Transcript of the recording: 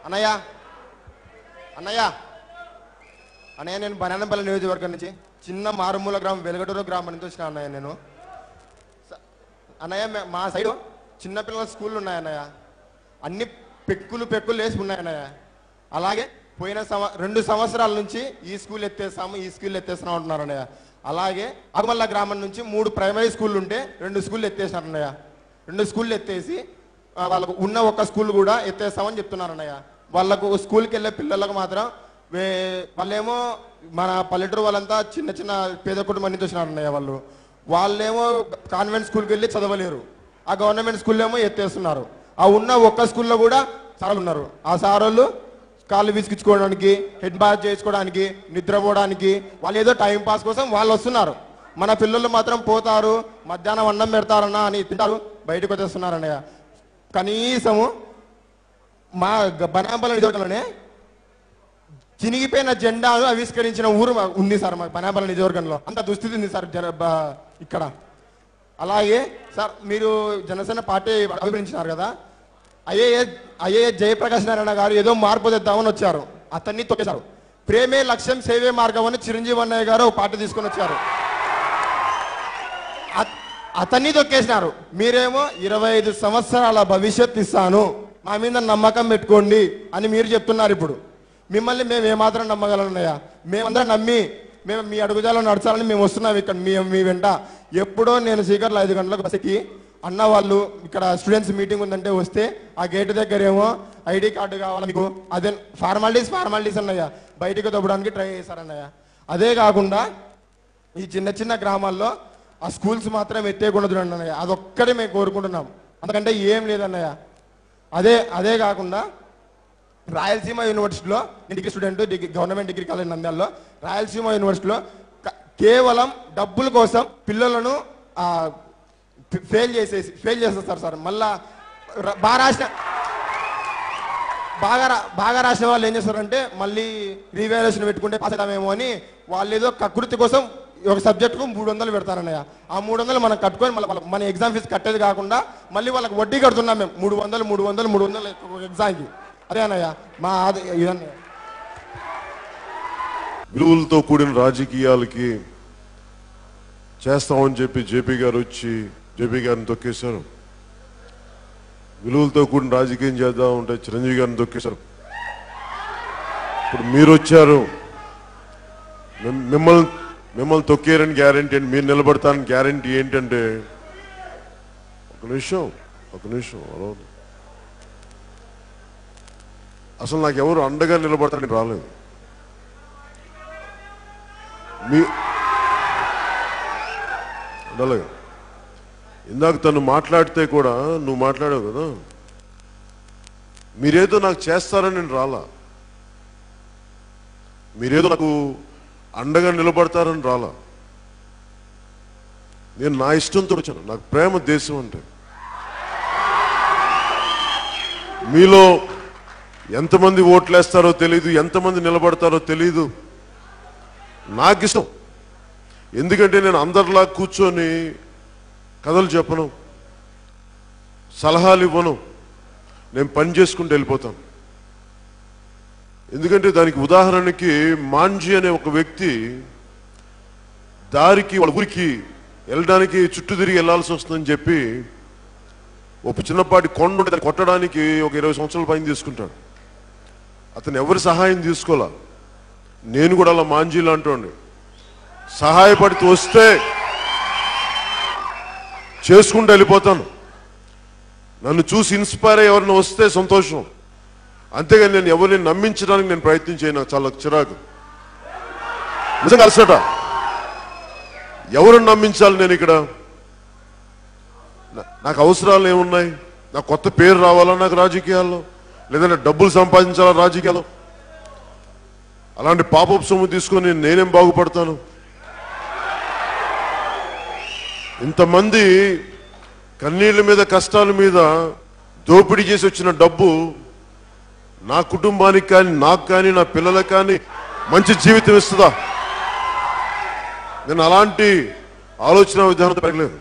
అన్నయ్య అన్నయ్య అన్నయ్య నేను బనానంపల్లి నియోజకవర్గం నుంచి చిన్న మారుమూల గ్రామం వెలుగటూరు గ్రామం నుంచి వచ్చిన అన్నయ్య నేను. అన్నయ్య మా సైడు చిన్నపిల్లల స్కూళ్ళు ఉన్నాయన్నయ్య, అన్ని పెక్కులు వేసి ఉన్నాయన్నయ్య. అలాగే పోయిన 2 సంవత్సరాల నుంచి ఈ స్కూల్ ఎత్తేస్తాము అంటున్నారు అన్నయ్య. అలాగే అగమల్ల గ్రామం నుంచి 3 ప్రైమరీ స్కూళ్ళు ఉంటే 2 స్కూళ్ళు ఎత్తేసినారు అన్నయ్య. 2 స్కూళ్ళు ఎత్తేసి వాళ్ళకు ఉన్న ఒక స్కూల్ కూడా ఎత్తేస్తామని చెప్తున్నారు అన్నయ్య. వాళ్ళకు స్కూల్కి వెళ్ళే పిల్లలకు మాత్రం వాళ్ళేమో మన పల్లెటూరు వాళ్ళంతా చిన్న పేద కుటుంబం నుంచి వచ్చినారు అన్నయ్య. వాళ్ళేమో కాన్వెంట్ స్కూల్కి వెళ్ళి చదవలేరు, ఆ గవర్నమెంట్ స్కూల్లో ఏమో ఎత్తేస్తున్నారు. ఆ ఉన్న ఒక్క స్కూల్లో కూడా సార్లు ఉన్నారు, ఆ సారోళ్ళు కాళ్ళు విసిగించుకోవడానికి, హెడ్ బాత్ చేసుకోవడానికి, నిద్రపోవడానికి, వాళ్ళు ఏదో టైం పాస్ కోసం వాళ్ళు వస్తున్నారు. మన పిల్లలు మాత్రం పోతారు, మధ్యాహ్నం అన్నం పెడతారన్నా అని తింటారు, బయటకు వచ్చేస్తున్నారు అన్నయ్య. కనీసము మా బనాంపల్లి నియోజకవర్గంలోనే చినిగిపోయిన జెండాను ఆవిష్కరించిన ఊరు ఉంది సార్ మా బనాంపల్లి నియోజకవర్గంలో. అంత దుస్థితి ఉంది సార్ ఇక్కడ. అలాగే సార్ మీరు జనసేన పార్టీ అభిప్రాయించినారు కదా, ఐఏఎస్ జయప్రకాష్ నారాయణ గారు ఏదో మార్పు తెద్దామని వచ్చారు, అతన్ని తొక్కేశారు. ప్రేమే లక్ష్యం సేవే మార్గం అని చిరంజీవి అన్నయ్య గారు పార్టీ తీసుకొని వచ్చారు, అతన్ని తొక్కేసినారు. మీరేమో 25 సంవత్సరాల భవిష్యత్ ఇస్తాను, మా మీద నమ్మకం పెట్టుకోండి అని మీరు చెప్తున్నారు. ఇప్పుడు మిమ్మల్ని మేము ఏమాత్రం నమ్మగలన్నాయా? మేమందరం నమ్మి మేము మీ అడుగుజాలో నడచాలని మేము వస్తున్నాం ఇక్కడ మీ వెంట. ఎప్పుడో నేను సీకర్లో 5 గంటలకు బస్సుకి అన్న వాళ్ళు ఇక్కడ స్టూడెంట్స్ మీటింగ్ ఉందంటే వస్తే ఆ గేటు దగ్గర ఏమో ఐడి కార్డు కావాలి మీకు, అదే ఫార్మాలిటీస్ అన్నయ్య, బయటికి దొబ్బడానికి ట్రై చేశారన్నయ్య. అదే కాకుండా ఈ చిన్న గ్రామాల్లో ఆ స్కూల్స్ మాత్రం ఎత్తేయకుండా చూడండి అన్నయ్య, అదొక్కడే మేము కోరుకుంటున్నాం, అందుకంటే ఏం లేదన్నయ్య. అదే కాకుండా రాయలసీమ యూనివర్సిటీలో degree student, government degree college నంద్యాలలో, రాయలసీమ యూనివర్సిటీలో కేవలం డబ్బుల కోసం పిల్లలను ఫెయిల్ చేసేస్తారు సార్. మళ్ళా బాగా రాసిన వాళ్ళు ఏం చేస్తారంటే మళ్ళీ రీవాల్యుయేషన్ పెట్టుకుంటే పాస్ అవుతామేమో అని వాళ్ళు ఏదో కకృతి కోసం ఒక సబ్జెక్టుకు 300 పెడతారన్నయ్య. ఆ 300 మనం కట్టుకొని మళ్ళీ మన ఎగ్జామ్ ఫీజు కట్టేది కాకుండా మళ్ళీ వాళ్ళకి వడ్డీ కడుతున్నాం మేము 300 ఎగ్జామ్కి. అదే అన్నయ్య మా ఇదన్నయ్య. విలువలతో కూడిన రాజకీయాలకి చేస్తామని చెప్పి జేపీ గారిని తొక్కేశారు. విలువలతో కూడిన రాజకీయం చేద్దాం ఉంటే చిరంజీవి గారిని తొక్కేశారు. ఇప్పుడు మీరు వచ్చారు, మిమ్మల్ని తొక్కేరని గ్యారంటీ ఏంటి? మీరు నిలబడతారని గ్యారంటీ ఏంటంటే ఒక నిమిషం అసలు నాకు ఎవరు అండగా నిలబడతారని రాలేదు. ఇందాక తను మాట్లాడితే కూడా నువ్వు మాట్లాడావు కదా, మీరేదో నాకు చేస్తారని నేను రాలా, మీరేదో నాకు అండగా నిలబడతారని రాలా. నేను నా ఇష్టంతో వచ్చాను, నాకు ప్రేమ దేశం అంటే. మీలో ఎంతమంది ఓట్లేస్తారో తెలీదు, ఎంతమంది నిలబడతారో తెలీదు, నాకు ఇష్టం. ఎందుకంటే నేను అందరిలా కూర్చొని కథలు చెప్పను, సలహాలు ఇవ్వను, నేను పని చేసుకుంటూ వెళ్ళిపోతాను. ఎందుకంటే దానికి ఉదాహరణకి మాంజీ అనే ఒక వ్యక్తి వాళ్ళ ఊరికి వెళ్ళడానికి చుట్టూ తిరిగి వెళ్లాల్సి వస్తుందని చెప్పి ఒక చిన్నపాటి కొండ ఉంటే దాన్ని కొట్టడానికి ఒక 20 సంవత్సరాల పైన తీసుకుంటాడు. అతను ఎవరి సహాయం తీసుకోవాలా. నేను కూడా అలా మాంజీ లాంటి సహాయపడుతూ వస్తే చేసుకుంటూ వెళ్ళిపోతాను. నన్ను చూసి ఇన్స్పైర్ అయ్యి ఎవరిని వస్తే సంతోషం, అంతేగాని నేను ఎవరిని నమ్మించడానికి నేను ప్రయత్నం చేయను. చాలా చిరాకు నిజంగా అలసట. ఎవరిని నమ్మించాలి నేను ఇక్కడ? నాకు అవసరాలు ఏమున్నాయి? నాకు కొత్త పేరు రావాలా నాకు రాజకీయాల్లో, లేదంటే డబ్బులు సంపాదించాలా రాజకీయాల్లో? అలాంటి పాపప్ సొమ్ము తీసుకొని నేనేం బాగుపడతాను? ఇంతమంది కన్నీళ్ళ మీద కష్టాల మీద దోపిడీ చేసి వచ్చిన డబ్బు నా కుటుంబానికి కానీ, నాకు కానీ, నా పిల్లలకు కానీ మంచి జీవితం ఇస్తుందా? నేను అలాంటి ఆలోచన విధానంతో పెరగలేదు.